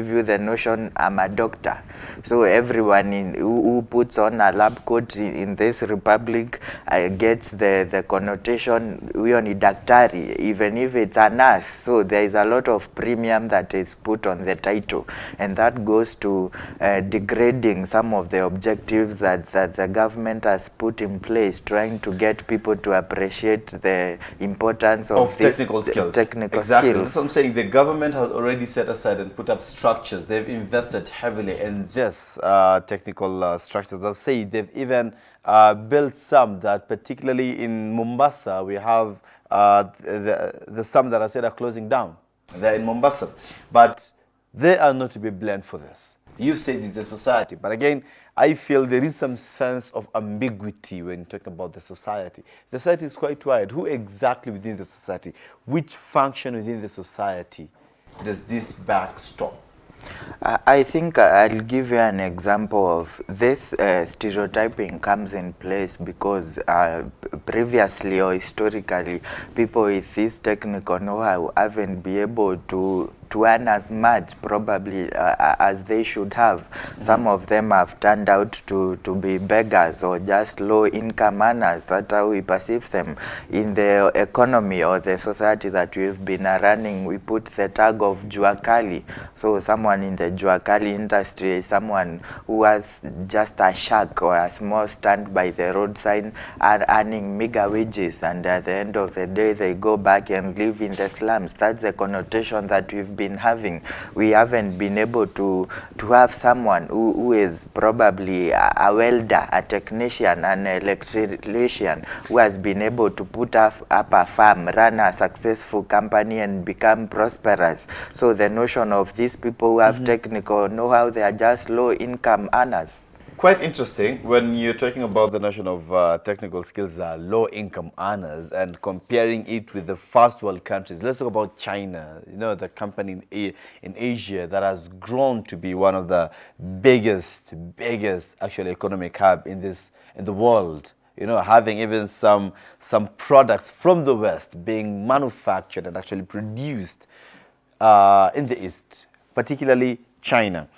give you the notion I'm a doctor. So everyone who puts on a lab coat in this republic gets the connotation, huyo ni daktari, even if it's a nurse. So there is a lot of premium that is put on the title, and that goes to degrading some of the objectives that the government has put in place, trying to get people to appreciate the importance of these technical skills. Technical exactly. skills. That's what I'm saying. The government has already set aside and put up structures. They've invested heavily in this technical structures. They'll say they've even built some that, particularly in Mombasa, we have the some that I said are closing down. They're in Mombasa, but they are not to be blamed for this. You said it's a society, but again, I feel there is some sense of ambiguity when talking about the society. The society is quite wide. Who exactly within the society? Which function within the society does this backstop? I think I'll give you an example of this. Stereotyping comes in place because previously or historically, people with this technical know-how haven't been able to earn as much probably as they should have. Some of them have turned out to be beggars or just low income earners. That's how we perceive them. In the economy or the society that we've been running, we put the tag of juakali. So someone in the juakali industry is someone who has just a shack or a small stand by the roadside and earning meager wages, and at the end of the day they go back and live in the slums. That's the connotation that we've been having. We haven't been able to have someone who is probably a welder, a technician, an electrician, who has been able to put up a farm, run a successful company and become prosperous. So the notion of these people who have technical know-how, they are just low income earners. Quite interesting when you're talking about the notion of technical skills, low income earners, and comparing it with the first world countries. Let's talk about China, you know, the company in Asia that has grown to be one of the biggest actually economic hub in the world. You know, having even some products from the West being manufactured and actually produced in the East, particularly China.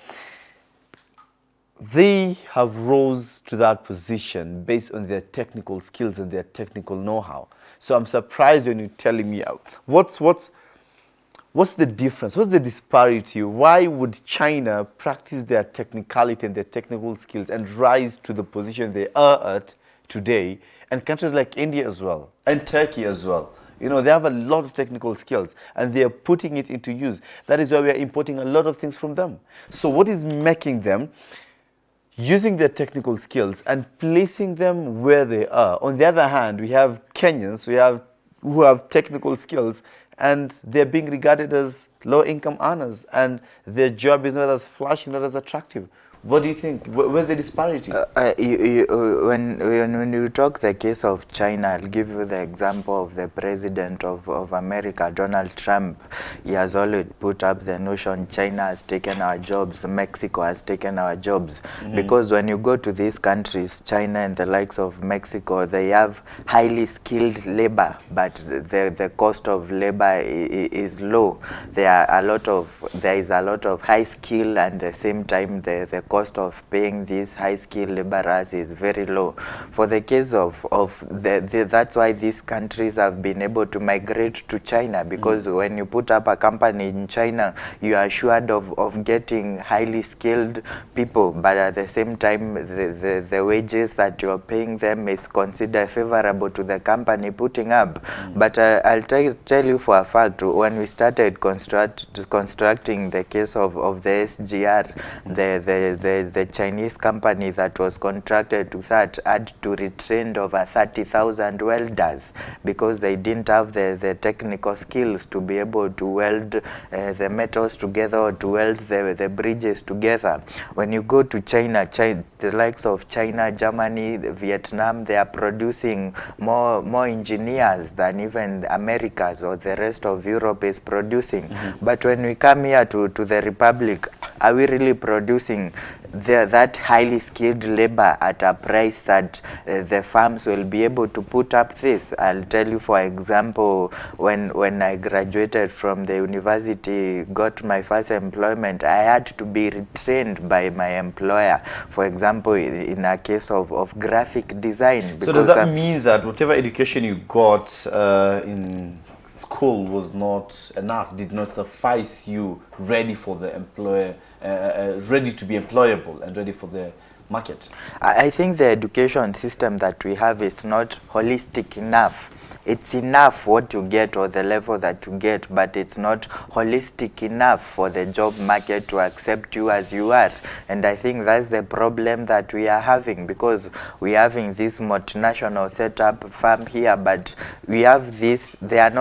They have rose to that position based on their technical skills and their technical know-how. So I'm surprised when you're telling me what's the difference? What's the disparity? Why would China practice their technicality and their technical skills and rise to the position they are at today, and countries like India as well and Turkey as well? You know, they have a lot of technical skills and they are putting it into use. That is why we are importing a lot of things from them. So what is making them using their technical skills and placing them where they are? On the other hand, we have Kenyans who have technical skills and they're being regarded as low-income earners, and their job is not as flashy, not as attractive. What do you think? Where's the disparity? When you talk the case of China, I'll give you the example of the president of America, Donald Trump. He has always put up the notion China has taken our jobs, Mexico has taken our jobs. Because when you go to these countries, China and the likes of Mexico, they have highly skilled labor, but the cost of labor is low. There is a lot of high skill, and at the same time the cost of paying these high-skilled laborers is very low. For the case of that's why these countries have been able to migrate to China, because when you put up a company in China, you are assured of getting highly skilled people, but at the same time, the wages that you're paying them is considered favorable to the company putting up. But I'll tell you for a fact, when we started constructing the case of the SGR, the Chinese company that was contracted to that had to retrain over 30,000 welders because they didn't have the technical skills to be able to weld the metals together or to weld the bridges together. When you go to China, the likes of China, Germany, Vietnam, they are producing more engineers than even Americas or the rest of Europe is producing. But when we come here to the Republic, are we really producing that highly skilled labor at a price that the farms will be able to put up this. I'll tell you, for example, when I graduated from the university, got my first employment, I had to be retrained by my employer, for example, in a case of graphic design. So does that mean that whatever education you got in school was not enough, did not suffice you ready for the employer, ready to be employable and ready for the market? I think the education system that we have is not holistic enough. It's enough what you get or the level that you get, but it's not holistic enough for the job market to accept you as you are. And I think that's the problem that we are having, because we're having this multinational setup farm here, but we have this, they are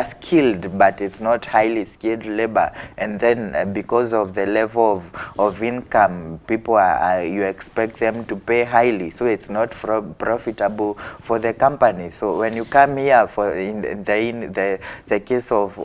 skilled, but it's not highly skilled labor. And then because of the level of income, people you expect them to pay highly, so it's not profitable for the company. So when you come here for in the case of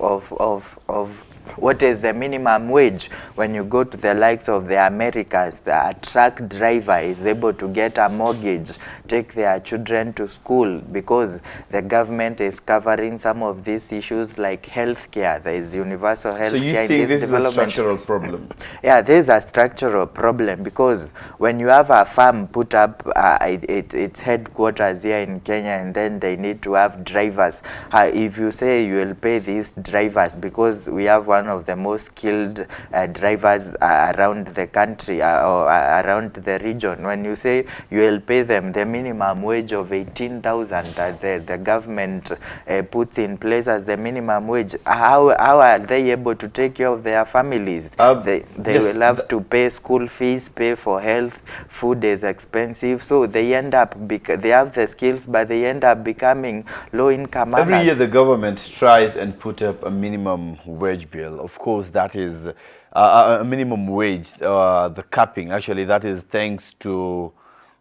what is the minimum wage, when you go to the likes of the Americas, the truck driver is able to get a mortgage, take their children to school, because the government is covering some of these issues like healthcare. There is universal healthcare. So you think this is a structural problem? Yeah, there is a structural problem, because when you have a farm put up its headquarters here in Kenya, and then they need to have drivers, if you say you will pay these drivers, because we have one of the most skilled drivers around the country or around the region, when you say you will pay them the minimum wage of 18,000 that the government puts in place as the minimum wage, how are they able to take care of their families? They yes, will have to pay school fees, pay for health, food is expensive, so they end up, they have the skills, but they end up becoming low-income earners. Every year the government tries and put up a minimum wage bill. Of course, that is a minimum wage, the capping, actually, that is thanks to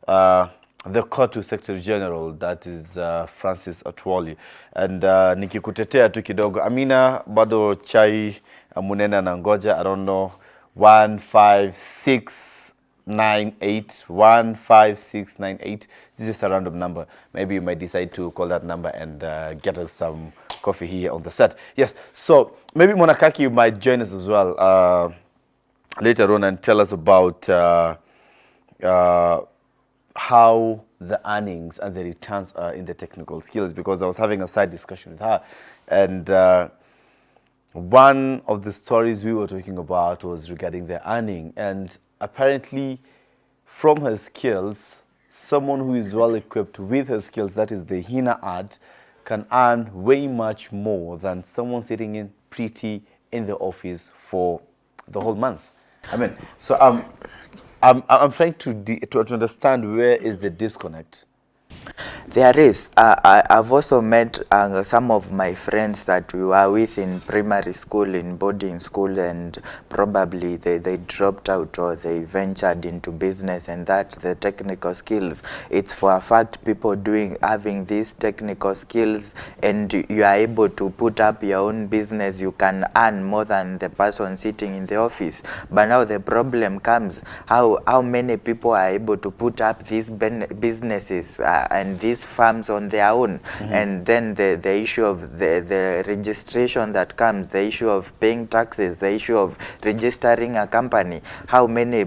the Kotu Secretary General, that is Francis Atwoli. And nikikutetea tu kidogo, Amina, bado chai munena na ngoja, I don't know, 15698, 15698. This is a random number. Maybe you might decide to call that number and get us some coffee here on the set. Yes, so maybe Monakaki, you might join us as well later on and tell us about how the earnings and the returns are in the technical skills, because I was having a side discussion with her, and one of the stories we were talking about was regarding the earning, and apparently from her skills, someone who is well equipped with her skills, that is the inner art, can earn way much more than someone sitting in pretty in the office for the whole month. I mean, so I'm trying to understand where is the disconnect. There is. I've also met some of my friends that we were with in primary school, in boarding school, and probably they dropped out or they ventured into business, and that the technical skills, it's for a fact people having these technical skills, and you are able to put up your own business, you can earn more than the person sitting in the office. But now the problem comes, how many people are able to put up these businesses and these farms on their own, and then the issue of the registration that comes, the issue of paying taxes, the issue of registering a company. How many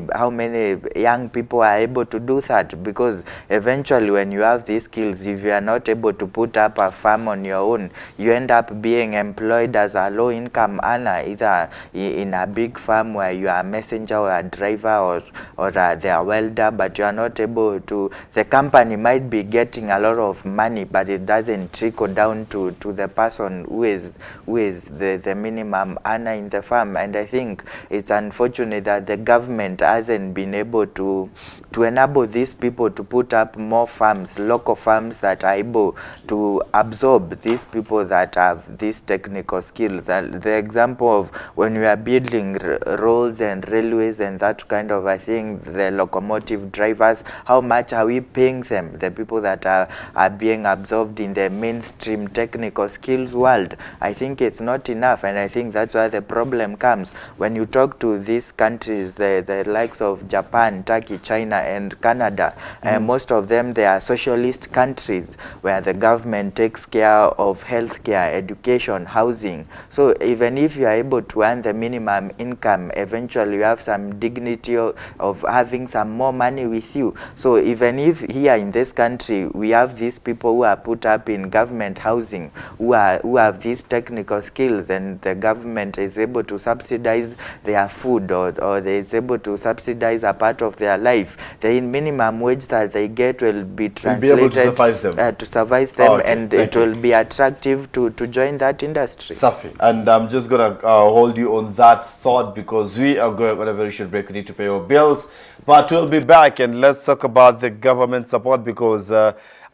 young people are able to do that? Because eventually when you have these skills, if you are not able to put up a farm on your own, you end up being employed as a low-income earner, either in a big farm where you are a messenger or a driver or they are welder, but you are not able to, the company might be getting a lot of money, but it doesn't trickle down to the person who is the minimum earner in the farm. And I think it's unfortunate that the government hasn't been able to enable these people to put up more farms, local farms that are able to absorb these people that have these technical skills. The example of when we are building roads and railways and that kind of a thing, the locomotive drivers, how much are we paying them? The people that are are being absorbed in the mainstream technical skills world. I think it's not enough, and I think that's where the problem comes. When you talk to these countries, the likes of Japan, Turkey, China, and Canada, most of them, they are socialist countries where the government takes care of healthcare, education, housing. So even if you are able to earn the minimum income, eventually you have some dignity of having some more money with you. So even if here in this country we have these people who are put up in government housing, who have these technical skills, and the government is able to subsidize their food, or they is able to subsidize a part of their life, the minimum wage that they get will be translated to suffice them, and it will be attractive to join that industry. Safi, and I'm just going to hold you on that thought, because we are going on a very short break. We need to pay our bills, but we'll be back, and let's talk about the government support, because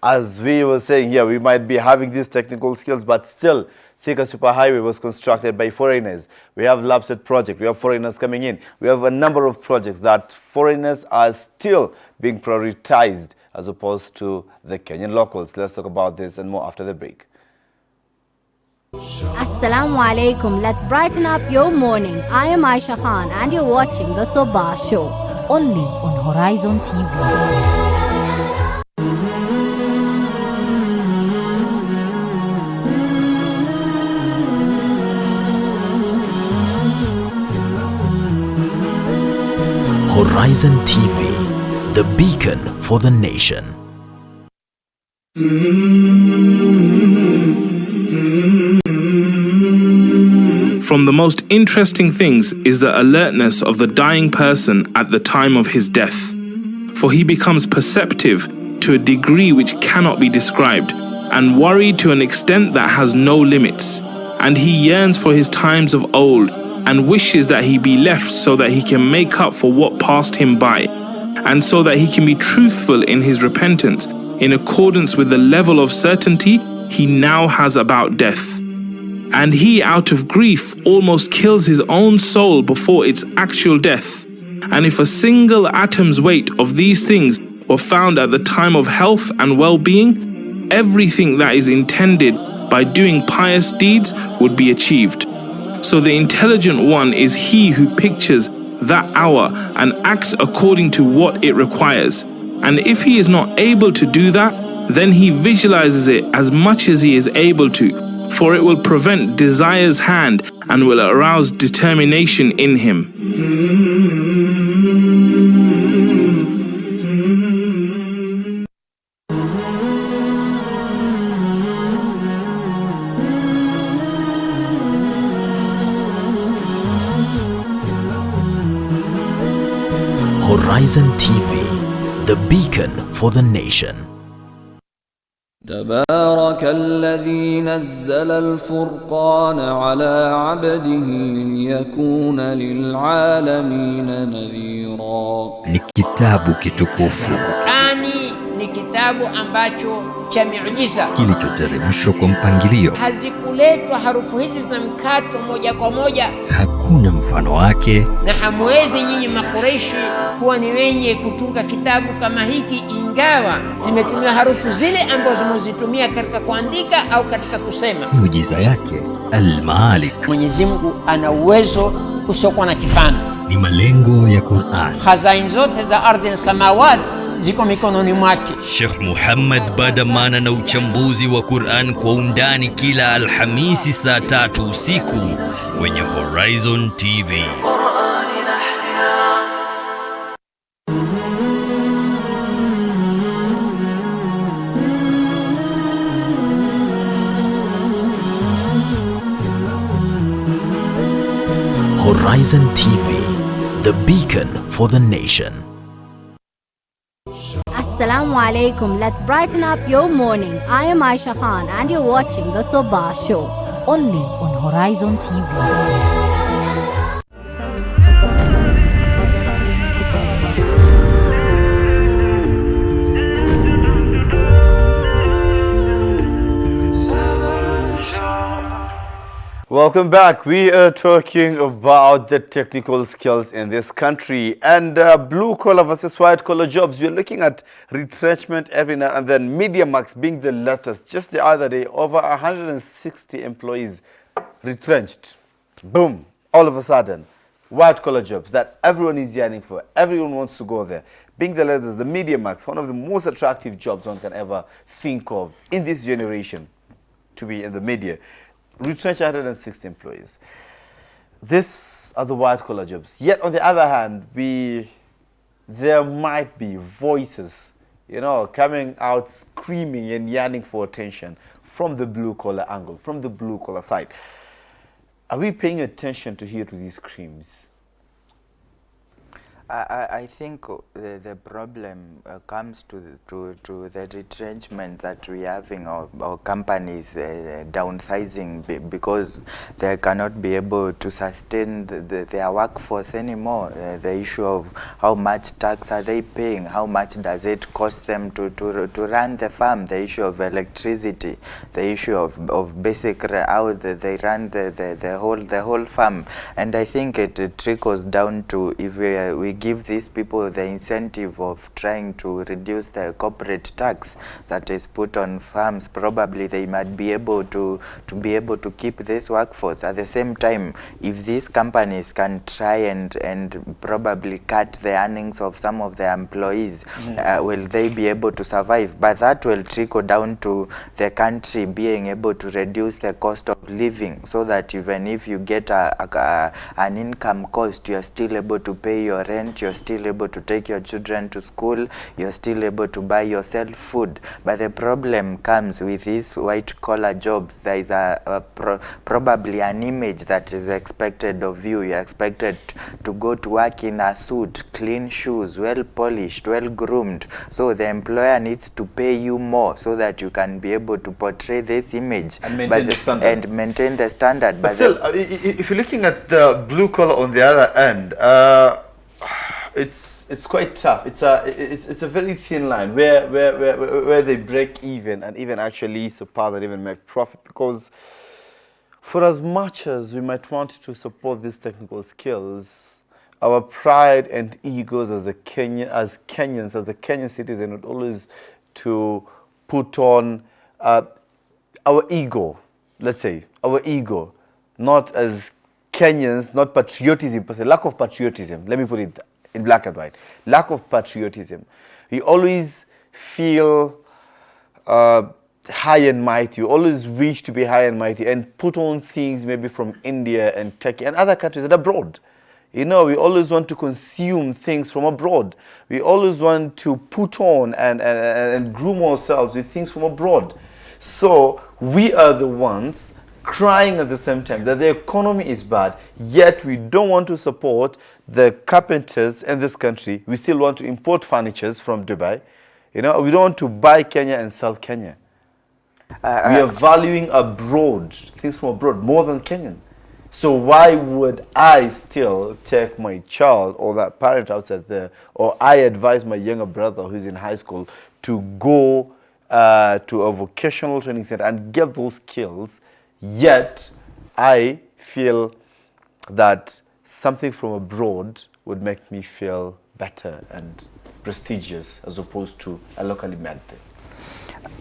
as we were saying here, we might be having these technical skills, but still, Thika Superhighway was constructed by foreigners. We have LAPSET project. We have foreigners coming in. We have a number of projects that foreigners are still being prioritized as opposed to the Kenyan locals. Let's talk about this and more after the break. Assalamu alaikum. Let's brighten up your morning. I am Aisha Khan and you're watching the Sabah show. Only on Horizon TV. Horizon TV, the beacon for the nation. From the most interesting things is the alertness of the dying person at the time of his death. For he becomes perceptive to a degree which cannot be described, and worried to an extent that has no limits. And he yearns for his times of old, and wishes that he be left so that he can make up for what passed him by, and so that he can be truthful in his repentance in accordance with the level of certainty he now has about death. And he, out of grief, almost kills his own soul before its actual death. And if a single atom's weight of these things were found at the time of health and well-being, everything that is intended by doing pious deeds would be achieved. So the intelligent one is he who pictures that hour and acts according to what it requires. And if he is not able to do that, then he visualizes it as much as he is able to, for it will prevent desire's hand and will arouse determination in him. Horizon TV, the beacon for the nation. تبارك الذي نزل الفرقان على عبده ليكون للعالمين نذيرا. Ni kitabu kitukufu. Qur'ani ni kitabu ambacho cha miujiza Kilichoteremshwa kwa mpangilio. Hazikuletwa harufu hizi za mkato moja kwa moja. Hakuna mfano wake. Na hamwezi nyinyi Makureishi kuwa ni wenye kutunga kitabu kama hiki, ingawa zimetumia harufu zile ambazo zimezitumia katika kuandika au katika kusema. Miujiza yake Al-Malik. Mwenyezi Mungu ana uwezo usiokuwa na kifano. Ni malengo ya Qur'an. Khazain zote za ardhi na samawati ziko mikononi mwake. Sheikh Muhammad Badamana na uchambuzi wa Qur'an kwa undani kila Alhamisi saa 3 usiku kwenye Horizon TV. Horizon TV, the beacon for the nation. Assalamu alaikum. Let's brighten up your morning. I am Aisha Khan and you're watching the Sabah show. Only on Horizon TV. Welcome back. We are talking about the technical skills in this country and blue collar versus white collar jobs. We're looking at retrenchment every now and then. MediaMax being the latest. Just the other day, over 160 employees retrenched. Boom. All of a sudden, white collar jobs that everyone is yearning for. Everyone wants to go there. Being the latest, the MediaMax, one of the most attractive jobs one can ever think of in this generation to be in the media. Retrench 160 employees. These are the white collar jobs. Yet on the other hand, there might be voices, coming out screaming and yearning for attention from the blue collar angle, from the blue collar side. Are we paying attention to hear these screams? I think the problem comes to the retrenchment that we are having, our companies downsizing because they cannot be able to sustain their workforce anymore. The issue of how much tax are they paying, how much does it cost them to run the farm, the issue of electricity, the issue of basic how they run the whole farm. And I think it trickles down to if we give these people the incentive of trying to reduce the corporate tax that is put on farms, probably they might be able to keep this workforce. At the same time, if these companies can try and probably cut the earnings of some of their employees, will they be able to survive? But that will trickle down to the country being able to reduce the cost of living, so that even if you get an income cost, you're still able to pay your rent, you're still able to take your children to school, you're still able to buy yourself food. But the problem comes with these white collar jobs. There is probably an image that is expected of you. You're expected to go to work in a suit, clean shoes, well polished, well groomed. So the employer needs to pay you more so that you can be able to portray this image and maintain the standard. But still, if you're looking at the blue collar on the other end, it's quite tough. It's a very thin line where they break even and even actually surpass and even make profit, because for as much as we might want to support these technical skills, our pride and egos as Kenyans, as the Kenyan citizen, would always to put on our ego, let's say, our ego, not as Kenyans, not patriotism per se, lack of patriotism, let me put it in black and white, lack of patriotism. We always feel high and mighty, we always wish to be high and mighty and put on things maybe from India and Turkey and other countries and abroad. We always want to consume things from abroad. We always want to put on and groom ourselves with things from abroad. So we are the ones crying at the same time that the economy is bad, yet we don't want to support the carpenters in this country. We still want to import furnitures from Dubai. We don't want to buy Kenya and sell Kenya. We are valuing abroad, things from abroad, more than Kenyan. So why would I still take my child or that parent outside there, or I advise my younger brother who's in high school to go to a vocational training center and get those skills, yet I feel that something from abroad would make me feel better and prestigious as opposed to a locally made thing?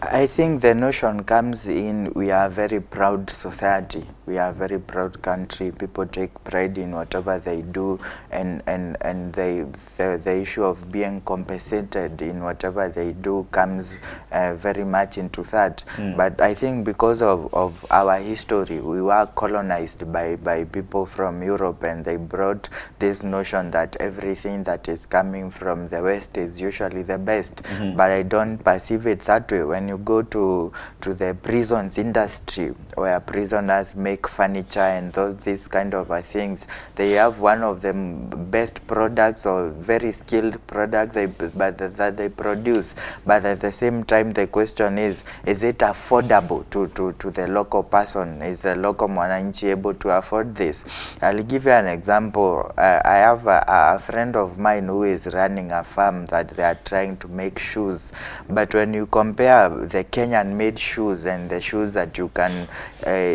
I think the notion comes in, we are a very proud society, we are a very proud country, people take pride in whatever they do, and the issue of being compensated in whatever they do comes very much into that. But I think because of our history, we were colonized by people from Europe, and they brought this notion that everything that is coming from the West is usually the best. But I don't perceive it that way. When you go to the prisons industry, where prisoners make furniture and these kind of things, they have one of the best products or very skilled products that they produce. But at the same time, the question is it affordable to the local person? Is the local mwananchi able to afford this? I'll give you an example. I have a friend of mine who is running a farm that they are trying to make shoes. But when you compare compare the Kenyan-made shoes and the shoes that you can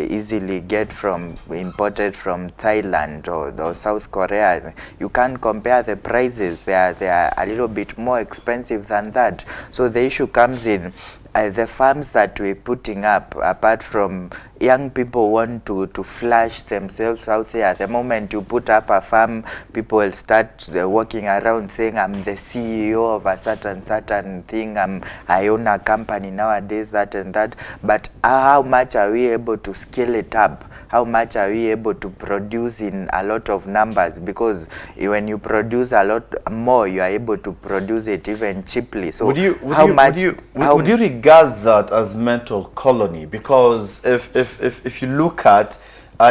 easily get from imported from Thailand or South Korea, you can't compare the prices. They are a little bit more expensive than that. So the issue comes in the farms that we're putting up, apart from young people want to flash themselves out there. The moment you put up a farm, people will start walking around saying, I'm the CEO of a certain thing, I own a company nowadays, that and that. But how much are we able to scale it up? How much are we able to produce in a lot of numbers? Because when you produce a lot more, you are able to produce it even cheaply. So would you regard that as mental colony? Because if you look at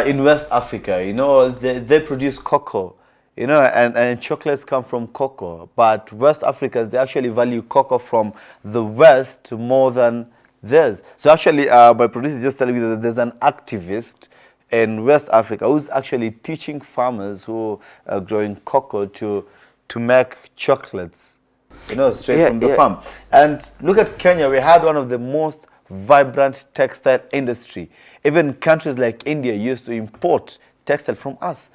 in West Africa, you know, they produce cocoa, you know, and chocolates come from cocoa. But West Africans, they actually value cocoa from the West more than theirs. So actually, my producer is just telling me that there's an activist in West Africa who's actually teaching farmers who are growing cocoa to make chocolates, you know, straight from the farm. And look at Kenya. We had one of the most vibrant textile industry. Even countries like India used to import textile from us,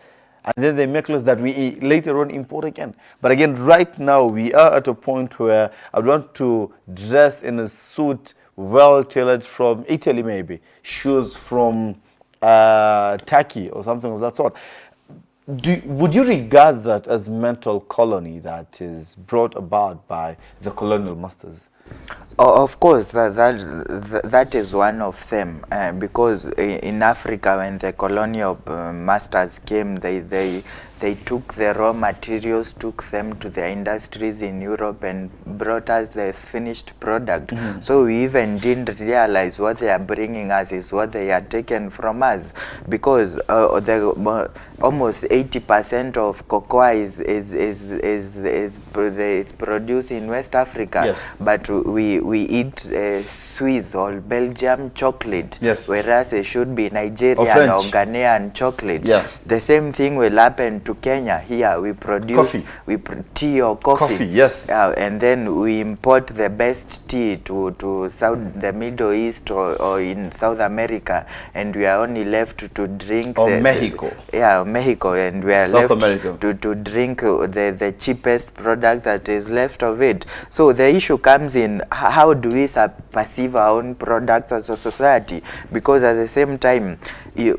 and then they make clothes that we later on import again. But again, right now we are at a point where I want to dress in a suit well tailored from Italy, maybe shoes from Turkey or something of that sort. Would you regard that as mental colony that is brought about by the colonial masters? Of course, that is one of them, because in Africa, when the colonial masters came, they took the raw materials, took them to the industries in Europe and brought us the finished product. So we even didn't realize what they are bringing us is what they are taken from us, because almost 80% of cocoa it's produced in West Africa. Yes. But we eat Swiss or Belgium chocolate, yes, whereas it should be Nigerian or Ghanaian chocolate. Yeah. The same thing will happen to Kenya. Here we produce tea or coffee. Yes. And then we import the best tea to the Middle East or in South America, and we are only left to drink Mexico. Mexico, and we are South left America. to drink the cheapest product that is left of it. So the issue comes in, how do we perceive our own products as a society? Because at the same time,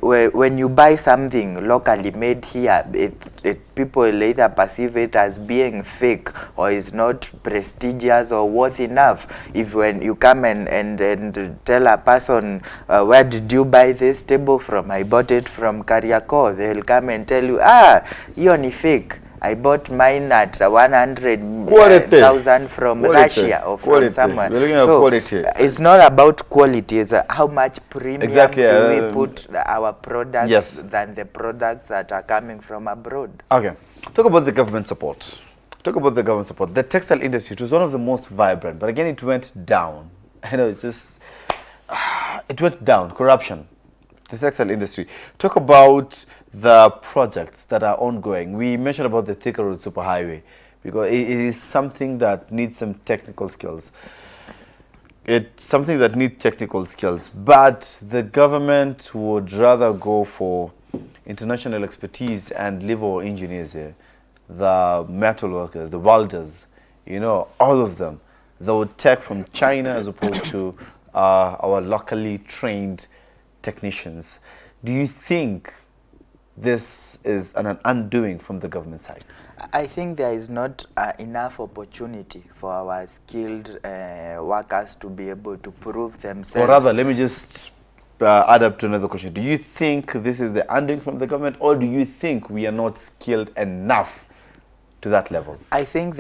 when you buy something locally made here, people either perceive it as being fake or is not prestigious or worth enough. If when you come and tell a person, where did you buy this table from? I bought it from Kariakor. They'll come and tell you, you're ni fake. I bought mine at 100,000 from Russia or from somewhere. So it's not about quality, it's how much premium do we put our products than the products that are coming from abroad. Okay, talk about the government support. The textile industry, it was one of the most vibrant, but again it went down. You know, it's just, it went down. Corruption. The textile industry. Talk about the projects that are ongoing. We mentioned about the Thika Road Superhighway, because it is something that needs some technical skills. It's something that needs technical skills, but the government would rather go for international expertise and leave our engineers here, the metal workers, the welders, you know, all of them. They would take from China as opposed to our locally trained technicians. Do you think this is an undoing from the government side? I think there is not enough opportunity for our skilled workers to be able to prove themselves. Or rather, let me just add up to another question. Do you think this is the undoing from the government, or do you think we are not skilled enough to that level? I think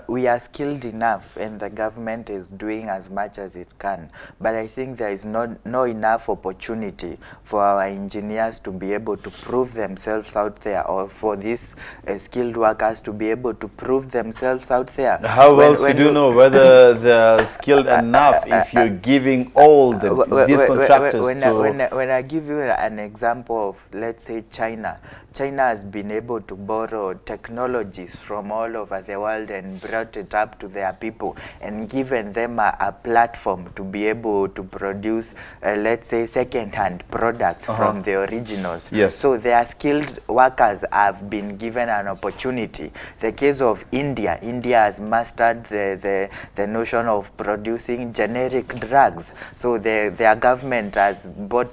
we are skilled enough, and the government is doing as much as it can. But I think there is no enough opportunity for our engineers to be able to prove themselves out there, or for these skilled workers to be able to prove themselves out there. How else do you know whether they're skilled enough if you're giving all these contractors when I give you an example of, let's say, China has been able to borrow technologies from all over the world and brought it up to their people and given them a platform to be able to produce, let's say, second-hand products from the originals. Yes. So their skilled workers have been given an opportunity. The case of India has mastered the notion of producing generic drugs. So their government has brought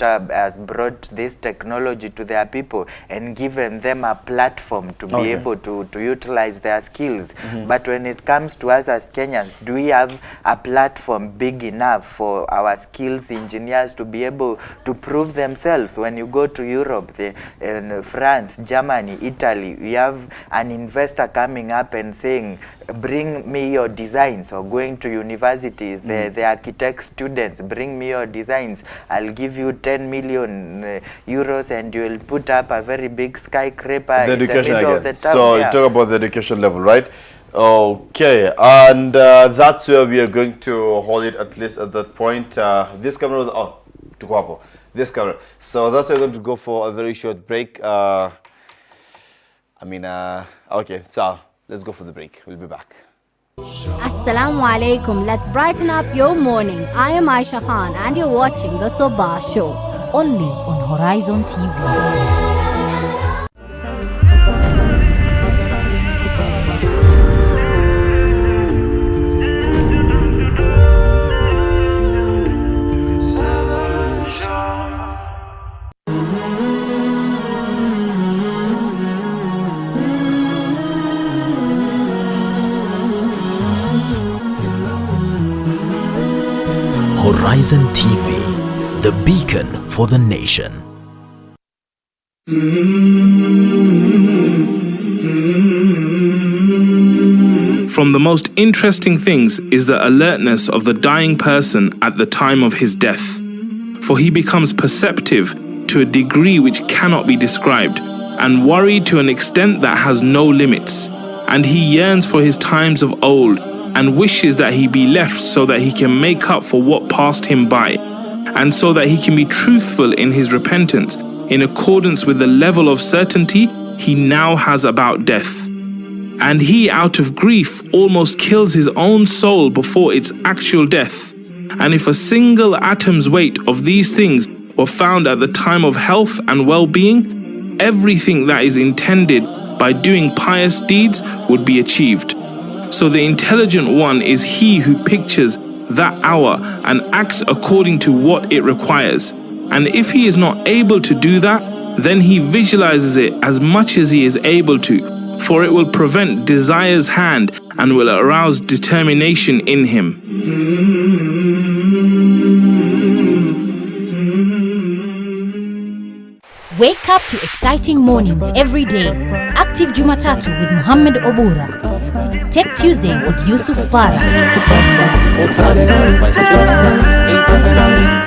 this technology to their people and given them a platform to be able to utilize their skills. But when it comes to us as Kenyans, do we have a platform big enough for our skills engineers to be able to prove themselves? When you go to Europe, in France, Germany, Italy, we have an investor coming up and saying, bring me your designs, or going to universities, the architect students, bring me your designs, I'll give you 10 million euros and you will put up a very big skyscraper in the middle of the town. So you talk about the education level, right? Okay, and that's where we are going to hold it, at least at that point. This camera was, this camera. So that's why we're going to go for a very short break. Okay, so let's go for the break. We'll be back. Assalamu alaikum. Let's brighten up your morning. I am Aisha Khan and you're watching the Sabah Show. Only on Horizon TV. Horizon TV, the beacon for the nation. From the most interesting things is the alertness of the dying person at the time of his death. For he becomes perceptive to a degree which cannot be described, and worried to an extent that has no limits. And he yearns for his times of old, and wishes that he be left so that he can make up for what passed him by, and so that he can be truthful in his repentance in accordance with the level of certainty he now has about death. And he, out of grief, almost kills his own soul before its actual death. And if a single atom's weight of these things were found at the time of health and well-being, everything that is intended by doing pious deeds would be achieved. So the intelligent one is he who pictures that hour and acts according to what it requires. And if he is not able to do that, then he visualizes it as much as he is able to, for it will prevent desire's hand and will arouse determination in him. Wake up to exciting mornings every day. Active Jumatatu with Muhammad Obura. Tech Tuesday with Yusuf Farah.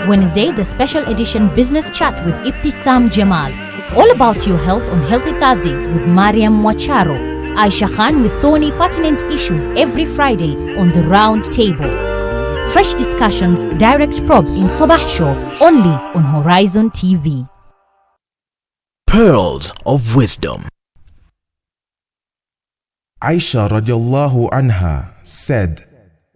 Wednesday, the special edition Business Chat with Ibtisam Jamal. All about your health on Healthy Thursdays with Mariam Wacharo. Aisha Khan with thorny pertinent issues every Friday on the Round Table. Fresh discussions, direct probe in Sabah Show only on Horizon TV. Pearls of Wisdom. Aisha radiallahu anha said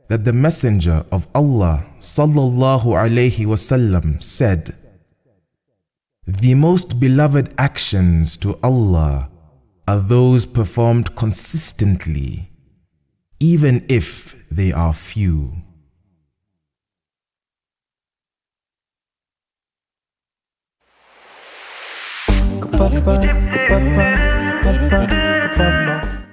that the Messenger of Allah sallallahu alayhi wasallam said, "The most beloved actions to Allah are those performed consistently, even if they are few."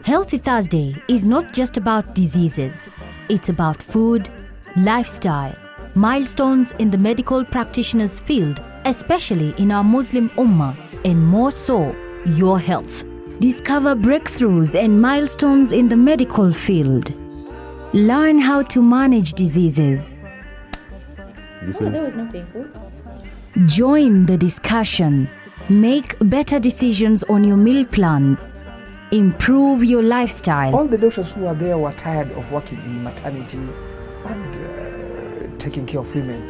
Healthy Thursday is not just about diseases. It's about food, lifestyle, milestones in the medical practitioner's field, especially in our Muslim Ummah, and more so, your health. Discover breakthroughs and milestones in the medical field. Learn how to manage diseases. That was not painful. Join the discussion. Make better decisions on your meal plans. Improve your lifestyle. All the doctors who are there were tired of working in maternity and taking care of women.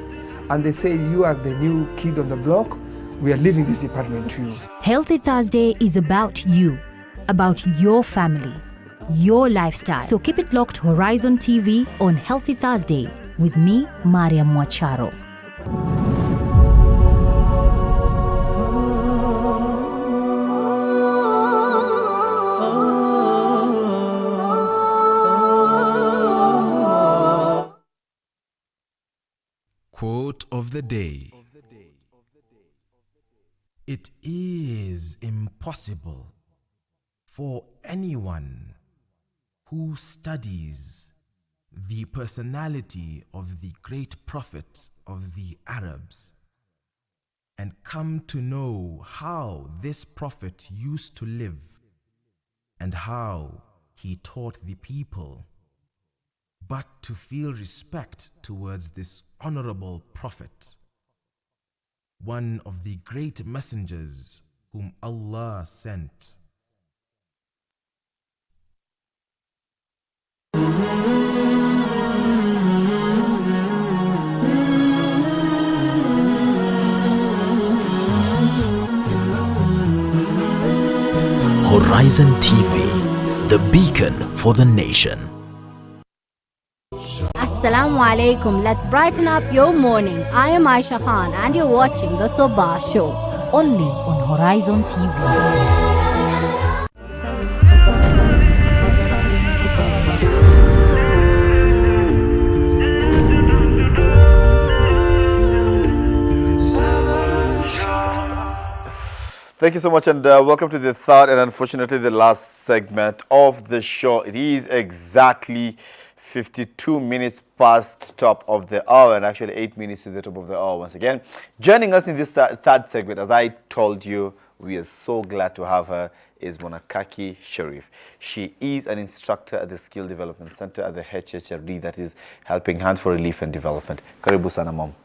And they say, you are the new kid on the block. We are leaving this department to you. Healthy Thursday is about you, about your family. your lifestyle. So keep it locked Horizon TV on Healthy Thursday with me, Maria Mwacharo. Quote of the day. It is impossible for anyone who studies the personality of the great prophets of the Arabs and come to know how this prophet used to live and how he taught the people, but to feel respect towards this honorable prophet, one of the great messengers whom Allah sent. Horizon TV, the beacon for the nation. Assalamu alaikum. Let's brighten up your morning. I am Aisha Khan and you're watching the Sabah show. Only on Horizon TV. Thank you so much, and welcome to the third and unfortunately the last segment of the show. It is exactly 52 minutes past top of the hour, and actually 8 minutes to the top of the hour once again. Joining us in this third segment, as I told you, we are so glad to have her, is Monakaki Sharif. She is an instructor at the Skill Development Center at the HHRD, that is Helping Hands for Relief and Development. Karibu sana mom.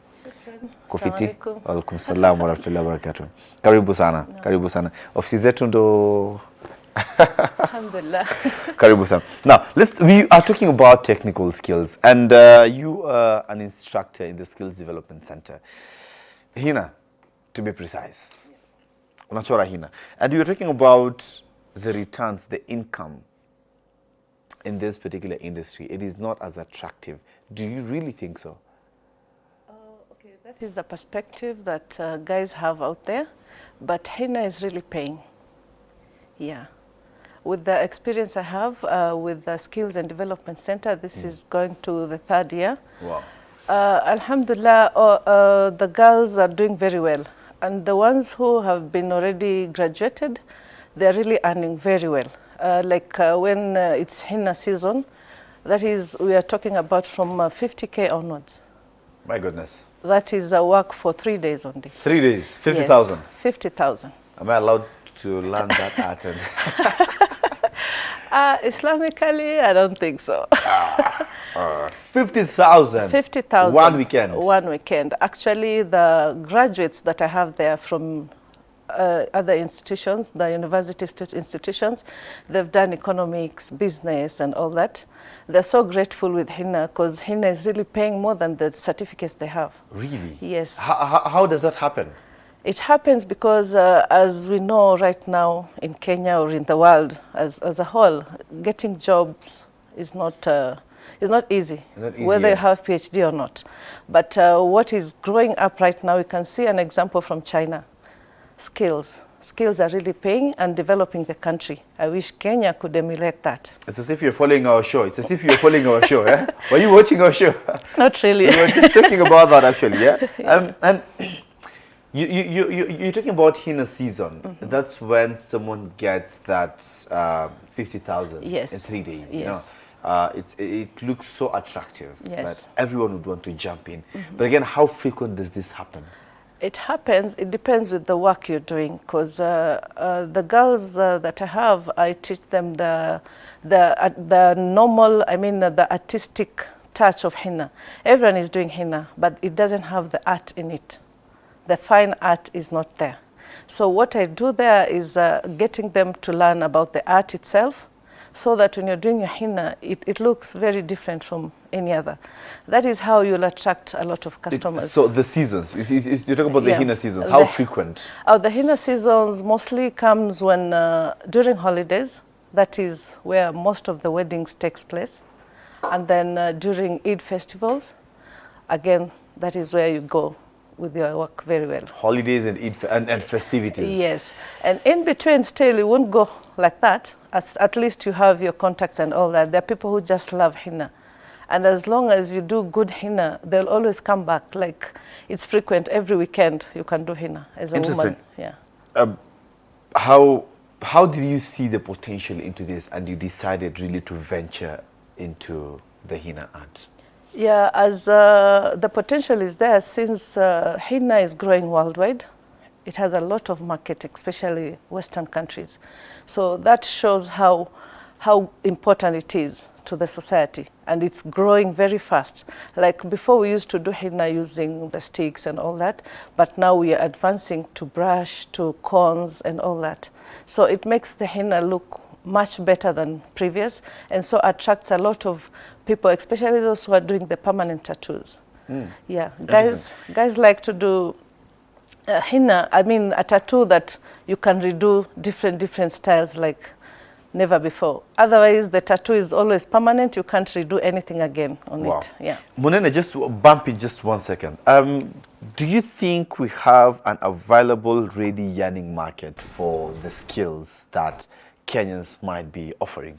Kufiti. Walaikum salam wa rahmatullahi wa barakatuh. Karibu sana. Karibu sana. Ofisi zetu ndo Alhamdulillah. Karibu sana. Now, we are talking about technical skills, and you are an instructor in the Skills Development Center. Hina, to be precise. Unachora Hina. And you're talking about the returns, the income in this particular industry. It is not as attractive. Do you really think so? That is the perspective that guys have out there, but henna is really paying. Yeah. With the experience I have with the Skills and Development Center, this is going to the third year. Wow. Alhamdulillah, the girls are doing very well. And the ones who have been already graduated, they're really earning very well. When it's henna season, that is, we are talking about from 50K onwards. My goodness. That is a work for 3 days only. 3 days, 50,000? Yes, 50,000. Am I allowed to learn that art? Islamically, I don't think so. 50,000? 50,000. 1 weekend? 1 weekend. Actually, the graduates that I have there from other institutions, the university institutions, they've done economics, business, and all that. They're so grateful with henna because henna is really paying more than the certificates they have. Really? Yes. How does that happen? It happens because, as we know right now in Kenya or in the world as a whole, getting jobs is not easy, whether you have PhD or not. But what is growing up right now, you can see an example from China. Skills are really paying and developing the country. I wish Kenya could emulate that. It's as if you're following our show. It's as if you're following our show, eh? Were you watching our show? Not really. We were just talking about that actually, yeah? Yeah. And you're talking about henna season. Mm-hmm. That's when someone gets that 50,000 in 3 days. Yes. You know? It looks so attractive that everyone would want to jump in. Mm-hmm. But again, how frequent does this happen? It happens. It depends with the work you're doing. Because the girls that I have, I teach them the normal, the artistic touch of henna. Everyone is doing henna, but it doesn't have the art in it. The fine art is not there. So what I do there is getting them to learn about the art itself, so that when you're doing your henna, it looks very different from any other. That is how you'll attract a lot of customers. So the seasons, you're talking about the henna seasons. How frequent? The henna seasons mostly comes when during holidays, that is where most of the weddings takes place. And then during Eid festivals, again, that is where you go with your work very well. Holidays and Eid and festivities. Yes, and in between still you won't go like that, as at least you have your contacts and all that. There are people who just love henna. And as long as you do good henna, they'll always come back. Like, it's frequent, every weekend you can do henna as a woman. Yeah. How did you see the potential into this and you decided really to venture into the henna art? Yeah, as the potential is there, since henna is growing worldwide. It has a lot of market, especially Western countries. So that shows how important it is to the society, and it's growing very fast. Like before, we used to do henna using the sticks and all that, but now we are advancing to brush, to cones and all that. So it makes the henna look much better than previous, and so attracts a lot of people, especially those who are doing the permanent tattoos. Yeah, guys like to do henna, I mean a tattoo that you can redo different styles like never before. Otherwise, the tattoo is always permanent. You can't redo anything again on it. Yeah. Monene, just bump in just 1 second. Do you think we have an available ready yarning market for the skills that Kenyans might be offering?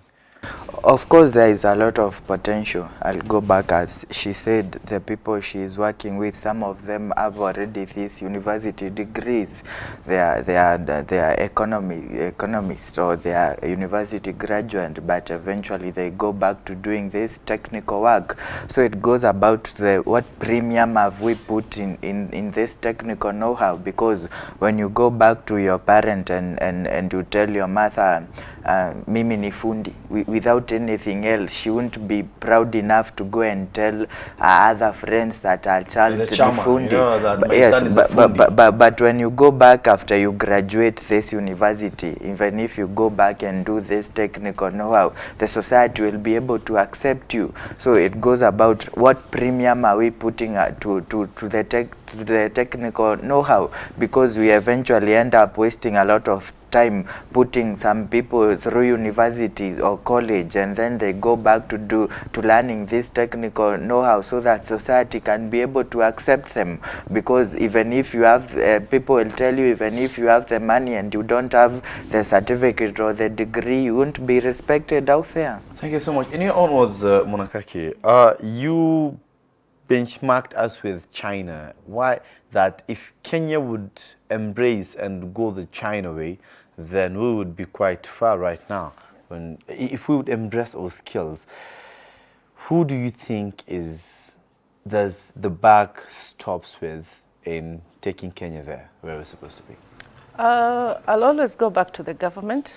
Of course, there is a lot of potential. I'll go back, as she said, the people she is working with, some of them have already these university degrees. They are economists or they are university graduate, but eventually they go back to doing this technical work. So it goes about what premium have we put in this technical know-how, because when you go back to your parent and you tell your mother, mimi ni fundi, without anything else, she won't be proud enough to go and tell her other friends that her child is fundi. But when you go back after you graduate this university, even if you go back and do this technical know-how, the society will be able to accept you. So it goes about what premium are we putting to the technical know-how, because we eventually end up wasting a lot of time putting some people through university or college, and then they go back to learning this technical know-how so that society can be able to accept them. Because even if you have people will tell you, even if you have the money and you don't have the certificate or the degree, you won't be respected out there. Thank you so much. In your own words, Monakaki, you benchmarked us with China. Why that if Kenya would embrace and go the China way, then we would be quite far right now. If we would embrace our skills, who do you think the buck stops with in taking Kenya there where we're supposed to be? I'll always go back to the government,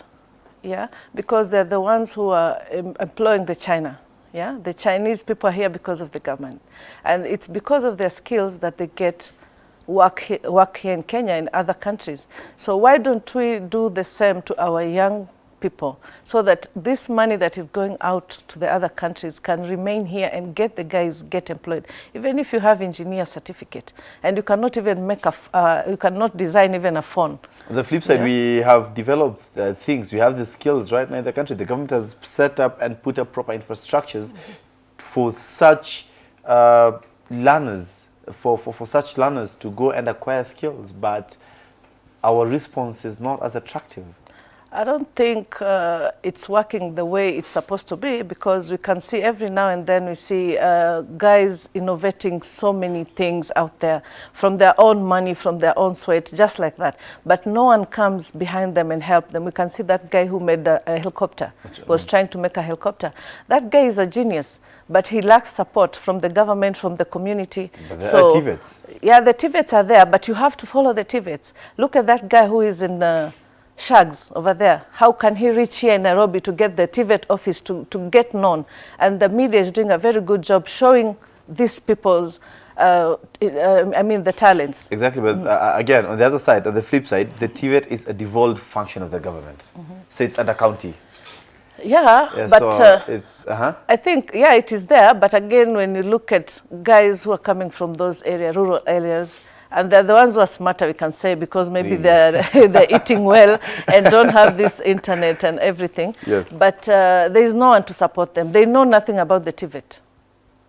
yeah, because they're the ones who are employing the China. Yeah, the Chinese people are here because of the government, and it's because of their skills that they get work here in Kenya and other countries. So why don't we do the same to our young people, so that this money that is going out to the other countries can remain here and get the guys get employed. Even if you have engineer certificate and you cannot even make you cannot design even a phone. On the flip side, we have developed things. We have the skills right now in the country. The government has set up and put up proper infrastructures for such learners, for such learners to go and acquire skills, but our response is not as attractive. I don't think it's working the way it's supposed to be, because we can see every now and then we see guys innovating so many things out there from their own money, from their own sweat, just like that. But no one comes behind them and help them. We can see that guy who made a helicopter, was trying to make a helicopter. That guy is a genius, but he lacks support from the government, from the community. But there are TVETs. Yeah, the TVETs are there, but you have to follow the TVETs. Look at that guy who is in Shags over there. How can he reach here in Nairobi to get the TVET office to get known? And the media is doing a very good job showing these people's, the talents. Exactly, but again, on the other side, on the flip side, the TVET is a devolved function of the government. So it's under county. Yeah, but so it's, I think, it is there. But again, when you look at guys who are coming from those rural areas, And they're the ones who are smarter, we can say, because maybe they're eating well and don't have this internet and everything. Yes. But there is no one to support them. They know nothing about the TVET.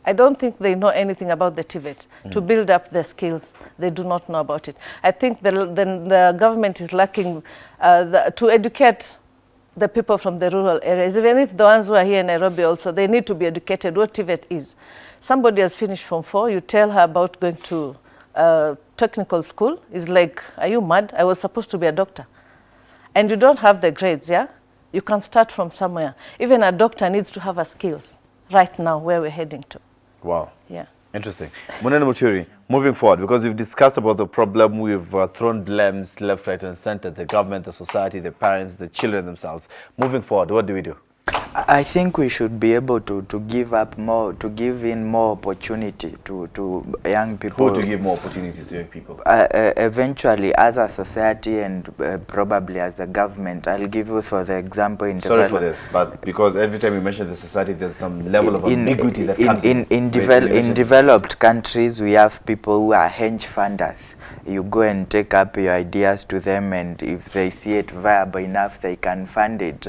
I don't think they know anything about the TVET to build up their skills. They do not know about it. I think the government is lacking to educate the people from the rural areas. Even if the ones who are here in Nairobi also, they need to be educated what TVET is. Somebody has finished Form 4, you tell her about going to technical school. It's like, are you mad? I was supposed to be a doctor. And you don't have the grades, yeah? You can start from somewhere. Even a doctor needs to have a skills right now where we're heading to. Wow. Yeah. Interesting. Munene Muchiri, moving forward, because we've discussed about the problem, we've thrown blames left, right, and center, the government, the society, the parents, the children themselves. Moving forward, what do we do? I think we should be able to give up more, to give in more opportunity to young people. Who to give more opportunities to young people? Eventually, as a society and probably as the government. I'll give you for the example in Sorry for this, but because every time you mention the society, there's some level of ambiguity that comes in developed countries, we have people who are hedge funders. You go and take up your ideas to them, and if they see it viable enough, they can fund it.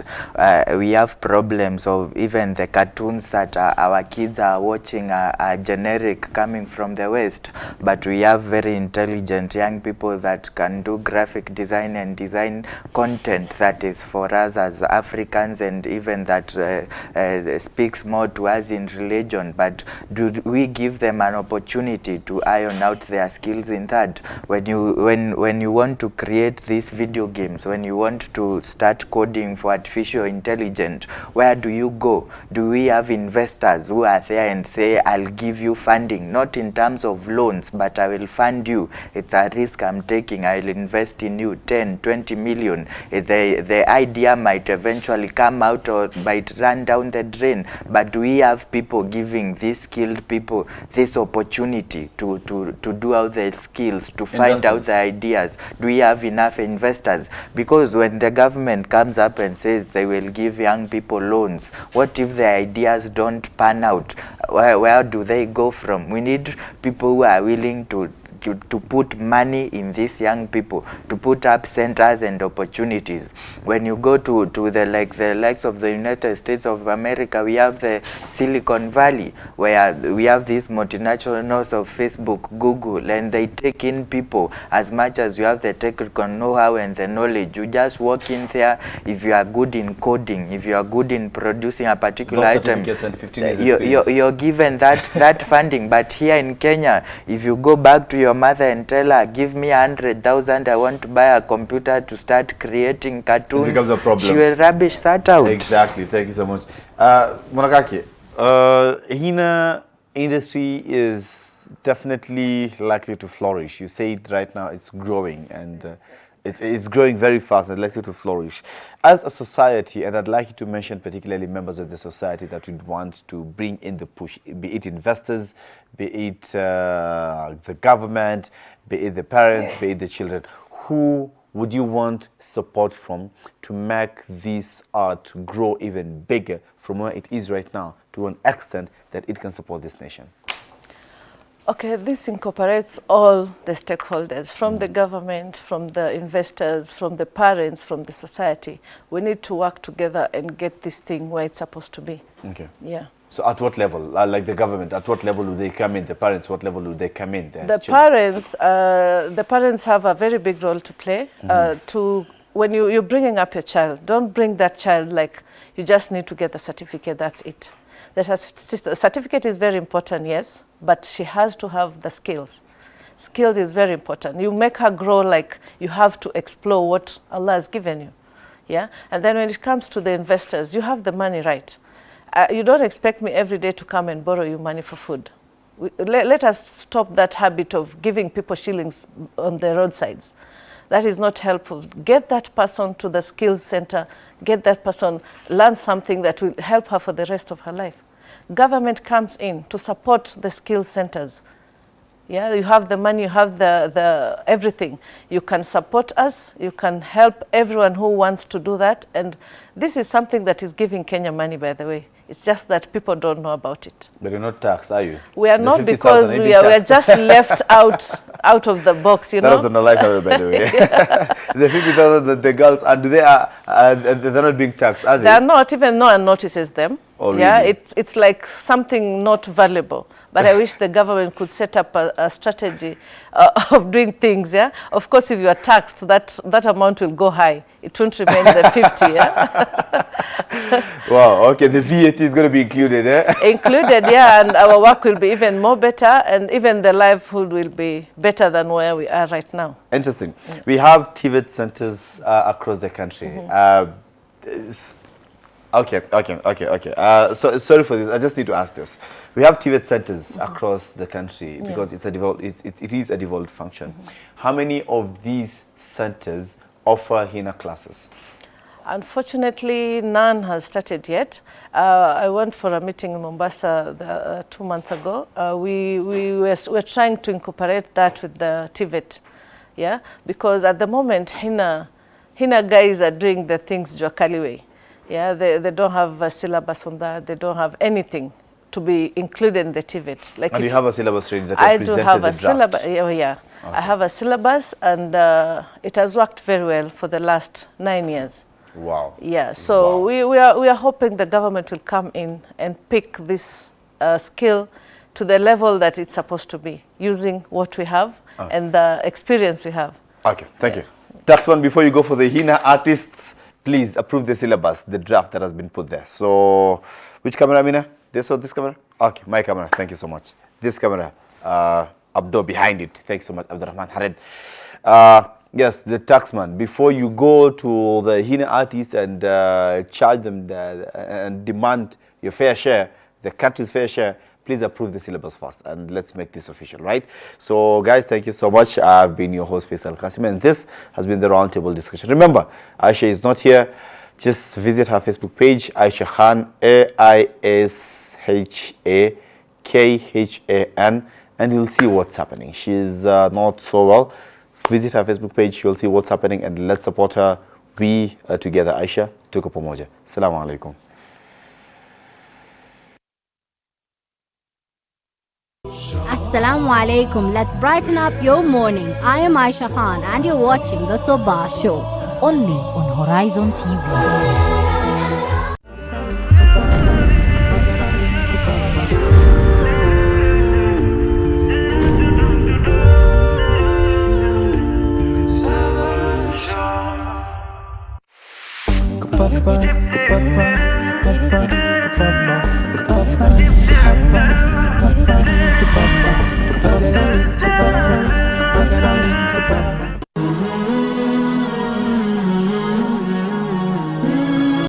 We have problems of even the cartoons that our kids are watching are generic, coming from the West, but we have very intelligent young people that can do graphic design and design content that is for us as Africans, and even that speaks more to us in religion. But do we give them an opportunity to iron out their skills in that? When you want to create these video games, when you want to start coding for artificial intelligence, where do you go? Do we have investors who are there and say, I'll give you funding, not in terms of loans, but I will fund you. It's a risk I'm taking. I'll invest in you 10, 20 million. The idea might eventually come out or might run down the drain. But do we have people giving these skilled people this opportunity to do out their skills, to find out the ideas? Do we have enough investors? Because when the government comes up and says they will give young people loans, what if the ideas don't pan out? Where do they go from? We need people who are willing to put money in these young people, to put up centers and opportunities. When you go to the likes of the United States of America, we have the Silicon Valley, where we have these multinationals of Facebook, Google, and they take in people as much as you have the technical know-how and the knowledge. You just walk in there. If you are good in coding, if you are good in producing a particular item, you're given that funding. But here in Kenya, if you go back to your mother and tell her, give me 100,000, I want to buy a computer to start creating cartoons, it becomes a problem. She will rubbish that out. Exactly. Thank you so much. Monakaki, Hina industry is definitely likely to flourish. You say it right now, it's growing, and it's growing very fast and likely to flourish. As a society, and I'd like you to mention particularly members of the society that would want to bring in the push, be it investors, be it the government, be it the parents, be it the children. Who would you want support from to make this art grow even bigger from where it is right now to an extent that it can support this nation? Okay, this incorporates all the stakeholders, from the government, from the investors, from the parents, from the society. We need to work together and get this thing where it's supposed to be. Okay. Yeah. So at what level, like the government, at what level do they come in? The parents, what level do they come in? The parents have a very big role to play. When you're bringing up your child, don't bring that child like you just need to get the certificate, that's it. The certificate is very important, yes, but she has to have the skills. Skills is very important. You make her grow like you have to explore what Allah has given you. Yeah? And then when it comes to the investors, you have the money, right? You don't expect me every day to come and borrow you money for food. Let us stop that habit of giving people shillings on the roadsides. That is not helpful. Get that person to the skills center, get that person learn something that will help her for the rest of her life. Government comes in to support the skills centers. Yeah, you have the money, you have the everything. You can support us, you can help everyone who wants to do that. And this is something that is giving Kenya money, by the way. It's just that people don't know about it. But you're not taxed, are you? We are not, because we are just left out out of the box, you know. That was on a lighter way, by the way. The 50,000 the girls, and they're not being taxed, are they? They're not, even no one notices them. Oh, yeah, really? it's like something not valuable. But I wish the government could set up a strategy of doing things, yeah. Of course, if you are taxed, that amount will go high. It won't remain the 50, yeah. Wow, okay, the VAT is going to be included, eh? Included, yeah, and our work will be even more better, and even the livelihood will be better than where we are right now. Interesting. We have TVET centers across the country. Okay. So sorry for this. I just need to ask this. We have TVET centers across the country because it's a devolved, it is a devolved function. How many of these centers offer HINA classes? Unfortunately, none has started yet. I went for a meeting in Mombasa 2 months ago. We were trying to incorporate that with the TVET, yeah, because at the moment HINA guys are doing the things Juakali way. Yeah, they don't have a syllabus on that. They don't have anything to be included in the TVET. Like, and you have a syllabus ready that I was do presented have the a syllabus. draft. Yeah. Okay. I have a syllabus, and it has worked very well for the last 9 years. Wow. Yeah. So wow. we are hoping the government will come in and pick this skill to the level that it's supposed to be, using what we have and the experience we have. Okay. Thank you. Taxman, before you go for the HINA artists, please approve the syllabus, the draft that has been put there. So, which camera, Mina? This or this camera? Okay, my camera. Thank you so much. This camera, Abdo behind it. Thanks so much, Abdurrahman Hared. Yes, the taxman. Before you go to the HINA artist and charge them and demand your fair share, the country's fair share, please approve the syllabus first, and let's make this official, right? So, guys, thank you so much. I've been your host, Faisal Qasim, and this has been the Roundtable Discussion. Remember, Aisha is not here. Just visit her Facebook page, Aisha Khan, AISHAKHAN, and you'll see what's happening. She's not so well. Visit her Facebook page, you'll see what's happening, and let's support her. We are together. Aisha, tuko pamoja. Assalamu alaikum. Assalamu alaikum. Let's brighten up your morning. I am Aisha Khan and you're watching the Sabah Show. Only on Horizon TV. Papa.